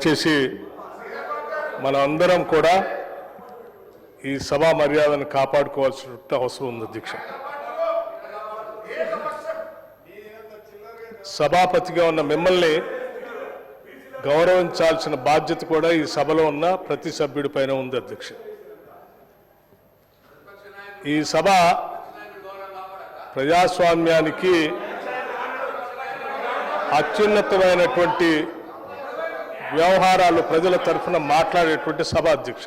దయచేసి మన అందరం కూడా ఈ సభా మర్యాదను కాపాడుకోవాల్సిన అవసరం ఉంది అధ్యక్ష. సభాపతిగా ఉన్న మిమ్మల్ని గౌరవించాల్సిన బాధ్యత కూడా ఈ సభలో ఉన్న ప్రతి సభ్యుడి పైన ఉంది అధ్యక్ష. ఈ సభ ప్రజాస్వామ్యానికి అత్యున్నతమైనటువంటి వ్యవహారాలు ప్రజల తరఫున మాట్లాడేటువంటి సభ అధ్యక్ష.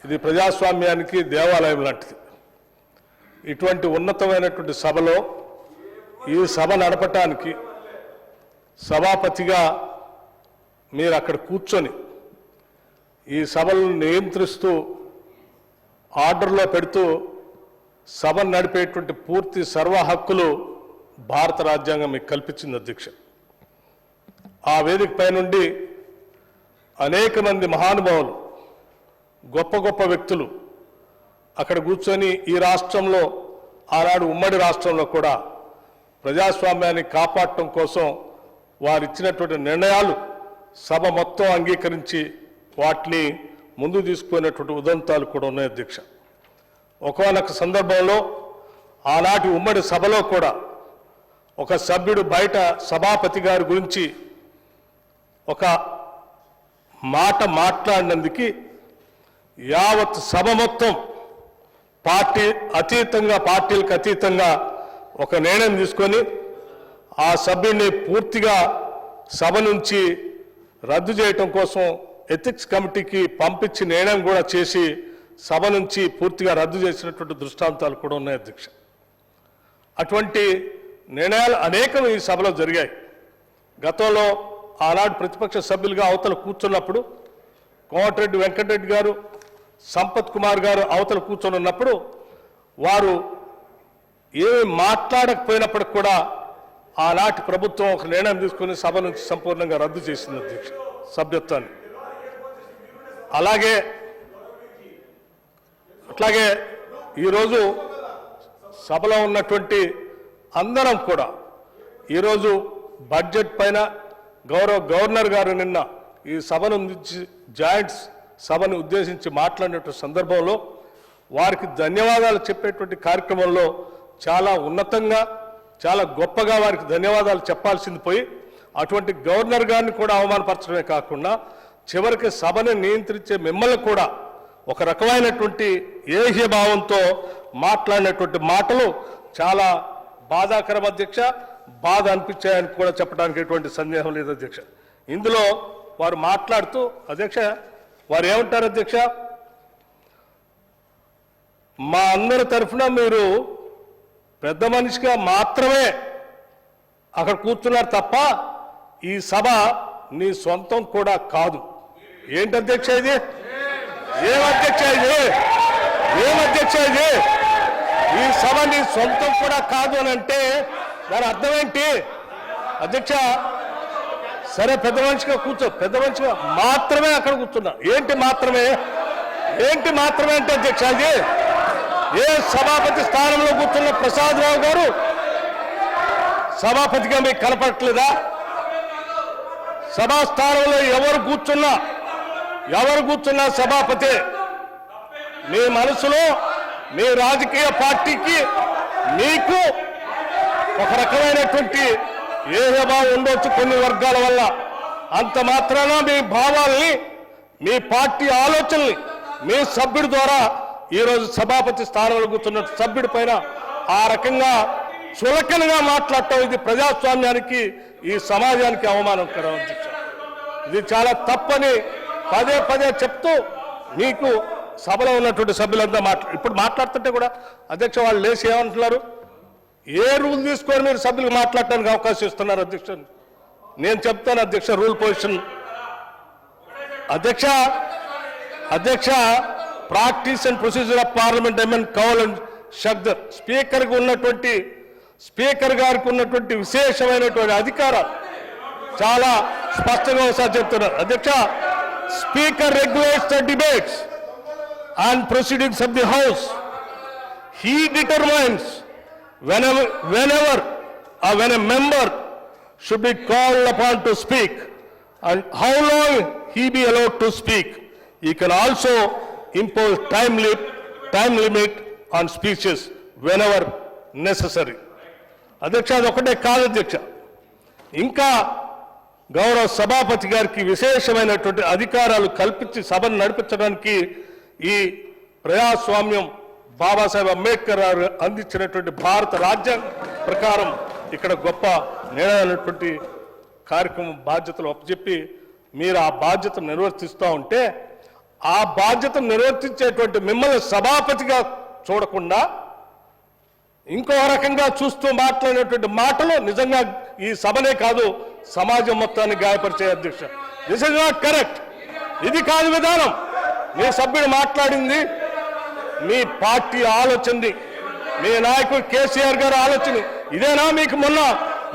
ఇది ప్రజాస్వామ్యానికి దేవాలయం లాంటిది. ఇటువంటి ఉన్నతమైనటువంటి సభలో ఈ సభ నడపటానికి సభాపతిగా మీరు అక్కడ కూర్చొని ఈ సభలను నియంత్రిస్తూ ఆర్డర్లో పెడుతూ సభను నడిపేటువంటి పూర్తి సర్వ హక్కులు భారత రాజ్యాంగం మీకు కల్పించింది అధ్యక్ష. ఆ వేదిక పై నుండి అనేక మంది మహానుభావులు, గొప్ప గొప్ప వ్యక్తులు అక్కడ కూర్చొని ఈ రాష్ట్రంలో, ఆనాడు ఉమ్మడి రాష్ట్రంలో కూడా ప్రజాస్వామ్యాన్ని కాపాడటం కోసం వారు ఇచ్చినటువంటి నిర్ణయాలు సభ మొత్తం అంగీకరించి వాటిని ముందు తీసుకుపోయినటువంటి ఉదంతాలు కూడా ఉన్నాయి అధ్యక్ష. ఒకానొక సందర్భంలో ఆనాటి ఉమ్మడి సభలో కూడా ఒక సభ్యుడు బయట సభాపతి గారి గురించి ఒక మాట మాట్లాడినందుకు యావత్ సభ మొత్తం పార్టీలకు అతీతంగా ఒక నిర్ణయం తీసుకొని ఆ సభ్యుడిని పూర్తిగా సభ నుంచి రద్దు చేయటం కోసం ఎథిక్స్ కమిటీకి పంపించి నిర్ణయం కూడా చేసి సభ నుంచి పూర్తిగా రద్దు చేసినటువంటి దృష్టాంతాలు కూడా ఉన్నాయి అధ్యక్ష. అటువంటి నిర్ణయాలు అనేకం ఈ సభలో జరిగాయి. గతంలో ఆనాడు ప్రతిపక్ష సభ్యులుగా అవతల కూర్చున్నప్పుడు కోమటిరెడ్డి వెంకటరెడ్డి గారు, సంపత్ కుమార్ గారు అవతల కూర్చొని ఉన్నప్పుడు వారు ఏమి మాట్లాడకపోయినప్పటికి కూడా ఆనాటి ప్రభుత్వం ఒక నిర్ణయం తీసుకుని సభ నుంచి సంపూర్ణంగా రద్దు చేసింది అధ్యక్ష సభ్యత్వాన్ని. అట్లాగే ఈరోజు సభలో ఉన్నటువంటి అందరం కూడా ఈరోజు బడ్జెట్ పైన గవర్నర్ గారు నిన్న ఈ సభను జాయింట్స్ సభను ఉద్దేశించి మాట్లాడినటువంటి సందర్భంలో వారికి ధన్యవాదాలు చెప్పేటువంటి కార్యక్రమంలో చాలా ఉన్నతంగా, చాలా గొప్పగా వారికి ధన్యవాదాలు చెప్పాల్సింది పోయి అటువంటి గవర్నర్ గారిని కూడా అవమానపరచడమే కాకుండా చివరికి సభను నియంత్రించే మిమ్మల్ని కూడా ఒక రకమైనటువంటి ఏహ్య భావంతో మాట్లాడినటువంటి మాటలు చాలా బాధాకరం అధ్యక్ష. బాధ అనిపించాయని కూడా చెప్పడానికి ఎటువంటి సందేహం లేదు అధ్యక్ష. ఇందులో వారు మాట్లాడుతూ అధ్యక్ష వారు ఏమంటారు అధ్యక్ష, మా అందరి తరఫున మీరు పెద్ద మనిషిగా మాత్రమే అక్కడ కూర్చున్నారు తప్ప ఈ సభ నీ సొంతం కూడా కాదు. ఏంటి అధ్యక్ష ఇది? ఏమధ్యక్ష ఇది? ఈ సభ నీ సొంతం కూడా కాదు అని అంటే దాని అర్థం ఏంటి అధ్యక్ష? సరే పెద్ద మనిషిగా కూర్చో, పెద్ద మనిషిగా మాత్రమే అక్కడ కూర్చున్నా. ఏంటి మాత్రమే అంటే అధ్యక్ష అది ఏ సభాపతి స్థానంలో కూర్చున్న ప్రసాద్ రావు గారు సభాపతిగా మీకు కనపడట్లేదా? సభా స్థానంలో ఎవరు కూర్చున్నా సభాపతి. మీ మనసులో మీ రాజకీయ పార్టీకి మీకు ఒక రకమైనటువంటి ఏహభావం ఉండొచ్చు కొన్ని వర్గాల వల్ల. అంత మాత్రాన మీ భావాల్ని, మీ పార్టీ ఆలోచనల్ని మీ సభ్యుడి ద్వారా ఈరోజు సభాపతి స్థానంలో కూర్చున్న సభ్యుడి పైన ఆ రకంగా చులకనగా మాట్లాడటం ఇది ప్రజాస్వామ్యానికి, ఈ సమాజానికి అవమానకరం అధ్యక్ష. ఇది చాలా తప్పని పదే చెప్తూ మీకు సభలో ఉన్నటువంటి సభ్యులంతా ఇప్పుడు మాట్లాడుతుంటే కూడా అధ్యక్ష వాళ్ళు లేచి ఏమంటున్నారు, ఏ రూల్ తీసుకొని మీరు సభ్యులకు మాట్లాడటానికి అవకాశం ఇస్తున్నారు అధ్యక్ష? నేను చెప్తాను అధ్యక్ష రూల్ పొజిషన్. అధ్యక్ష Practice and Procedure of Parliament అమెండ్ కౌల్ అండ్ షగ్దర్ స్పీకర్ గారికి ఉన్నటువంటి విశేషమైనటువంటి అధికారాలు చాలా స్పష్టంగా ఒకసారి చెప్తున్నారు అధ్యక్ష. Speaker regulates the debates and proceedings of the house. He determines when a member should be called upon to speak and how long he be allowed to speak. He can also impose time limit on speeches whenever necessary. అధ్యక్ష, అది ఒకటే కాదు అధ్యక్ష, ఇంకా గౌరవ సభాపతి గారికి విశేషమైనటువంటి అధికారాలు కల్పించి సభను నడిపించడానికి ఈ ప్రజాస్వామ్యం బాబాసాహెబ్ అంబేద్కర్ గారు అందించినటువంటి భారత రాజ్యాంగం ప్రకారం ఇక్కడ గొప్ప నిర్ణయమైనటువంటి కార్యక్రమం బాధ్యతలు అప్పచెప్పి మీరు ఆ బాధ్యతను నిర్వర్తిస్తూ ఉంటే, ఆ బాధ్యతను నిర్వర్తించేటువంటి మిమ్మల్ని సభాపతిగా చూడకుండా ఇంకో రకంగా చూస్తూ మాట్లాడేటువంటి మాటలు నిజంగా ఈ సభనే కాదు సమాజం మొత్తాన్ని గాయపరిచే అధ్యక్ష. This is not correct. ఇది కాదు విధానం. మీ సభ్యుడు మాట్లాడింది మీ పార్టీ ఆలోచనది, మీ నాయకుడు కేసీఆర్ గారు ఆలోచన. ఇదేనా మీకు మొన్న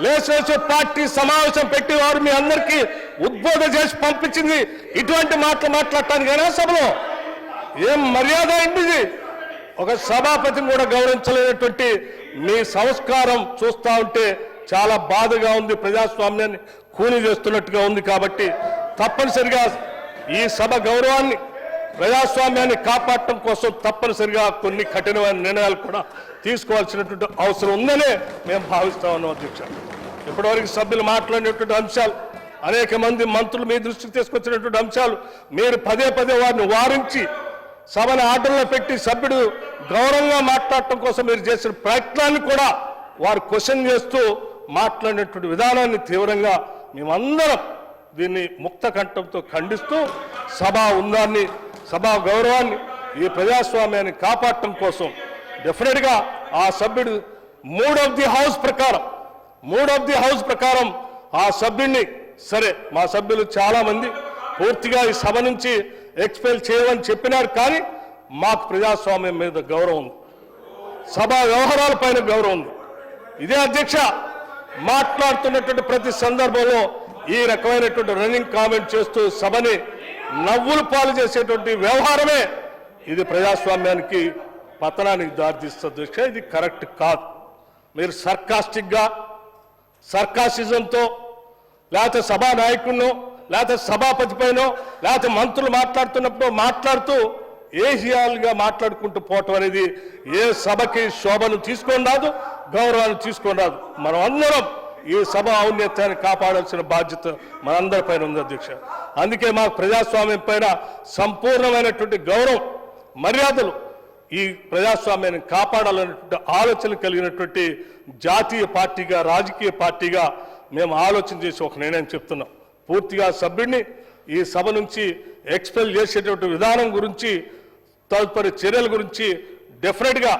లేజిస్లేటివ్ పార్టీ సమావేశం పెట్టి వారు మీ అందరికీ ఉద్బోధన చేసి పంపించింది? ఇటువంటి మాటలు మాట్లాడటానికైనా సభలో ఏం మర్యాద అయింది ఇది? ఒక సభాపతిని కూడా గౌరవించలేనటువంటి మీ సంస్కారం చూస్తూ ఉంటే చాలా బాధగా ఉంది. ప్రజాస్వామ్యాన్ని కూని చేస్తున్నట్టుగా ఉంది. కాబట్టి తప్పనిసరిగా ఈ సభ గౌరవాన్ని, ప్రజాస్వామ్యాన్ని కాపాడటం కోసం తప్పనిసరిగా కొన్ని కఠినమైన నిర్ణయాలు కూడా తీసుకోవాల్సినటువంటి అవసరం ఉందనే మేము భావిస్తా ఉన్నాం అధ్యక్ష. ఇప్పటివరకు సభ్యులు మాట్లాడినటువంటి అంశాలు, అనేక మంది మంత్రులు మీ దృష్టికి తీసుకొచ్చినటువంటి అంశాలు, మీరు పదే పదే వారిని వారించి సభను ఆర్డర్లో పెట్టి సభ్యుడు గౌరవంగా మాట్లాడటం కోసం మీరు చేసిన ప్రయత్నాన్ని కూడా వారు క్వశ్చన్ చేస్తూ మాట్లాడినటువంటి విధానాన్ని తీవ్రంగా మేమందరం దీన్ని ముక్త కంఠంతో ఖండిస్తూ సభా ఉందాన్ని, సభా గౌరవాన్ని, ఈ ప్రజాస్వామ్యాన్ని కాపాడటం కోసం డెఫినెట్గా ఆ సభ్యుడు మూడ్ ఆఫ్ ది హౌస్ ప్రకారం ఆ సభ్యుడిని, సరే మా సభ్యులు చాలా మంది పూర్తిగా ఈ సభ నుంచి ఎక్స్పెల్ చేయమని చెప్పినారు, కానీ మాకు ప్రజాస్వామ్యం మీద గౌరవం ఉంది, సభా వ్యవహారాలపైన గౌరవం ఉంది. ఇదే అధ్యక్ష మాట్లాడుతున్నటువంటి ప్రతి సందర్భంలో ఈ రకమైనటువంటి రన్నింగ్ కామెంట్ చేస్తూ సభని నవ్వులు పాలు చేసేటువంటి వ్యవహారమే ఇది ప్రజాస్వామ్యానికి పతనానికి దారితీస్తుంది అధ్యక్ష. ఇది కరెక్ట్ కాదు. మీరు సర్కాసిజంతో లేకపోతే సభా నాయకుడినో లేకపోతే సభాపతి పైనో లేకపోతే మంత్రులు మాట్లాడుతున్నప్పుడు మాట్లాడుతూ ఏహియాలుగా మాట్లాడుకుంటూ పోవటం అనేది ఏ సభకి శోభను తీసుకొని రాదు, గౌరవాన్ని తీసుకొని రాదు. మనం అందరం ఈ సభ ఔన్నత్యాన్ని కాపాడాల్సిన బాధ్యత మనందరిపైన ఉంది అధ్యక్ష. అందుకే మాకు ప్రజాస్వామ్యం పైన సంపూర్ణమైనటువంటి గౌరవం, మర్యాదలు, ఈ ప్రజాస్వామ్యాన్ని కాపాడాలనేటువంటి ఆలోచన కలిగినటువంటి జాతీయ పార్టీగా, రాజకీయ పార్టీగా మేము ఆలోచన చేసి ఒక నిర్ణయం చెప్తున్నాం. పూర్తిగా సభ్యుడిని ఈ సభ నుంచి ఎక్స్పెల్ చేసేటువంటి విధానం గురించి, తదుపరి చర్యల గురించి డెఫినెట్గా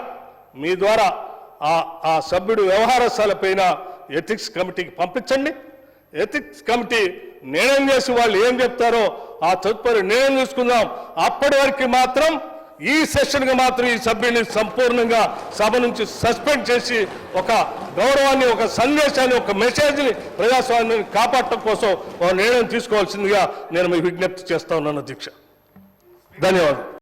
మీ ద్వారా ఆ సభ్యుడు వ్యవహారశాలపైన ఎథిక్స్ కమిటీకి పంపించండి. ఎథిక్స్ కమిటీ నిర్ణయం చేసి వాళ్ళు ఏం చెప్తారో ఆ తదుపరి నిర్ణయం తీసుకుందాం. అప్పటి వరకు మాత్రం ఈ సెషన్గా మాత్రం ఈ సభ్యుని సంపూర్ణంగా సభ నుంచి సస్పెండ్ చేసి ఒక గౌరవాన్ని, ఒక సందేశాన్ని, ఒక మెసేజ్ని ప్రజాస్వామ్యాన్ని కాపాడటం కోసం ఒక నిర్ణయం తీసుకోవాల్సిందిగా నేను మీకు విజ్ఞప్తి చేస్తా ఉన్నాను అధ్యక్ష. ధన్యవాదాలు.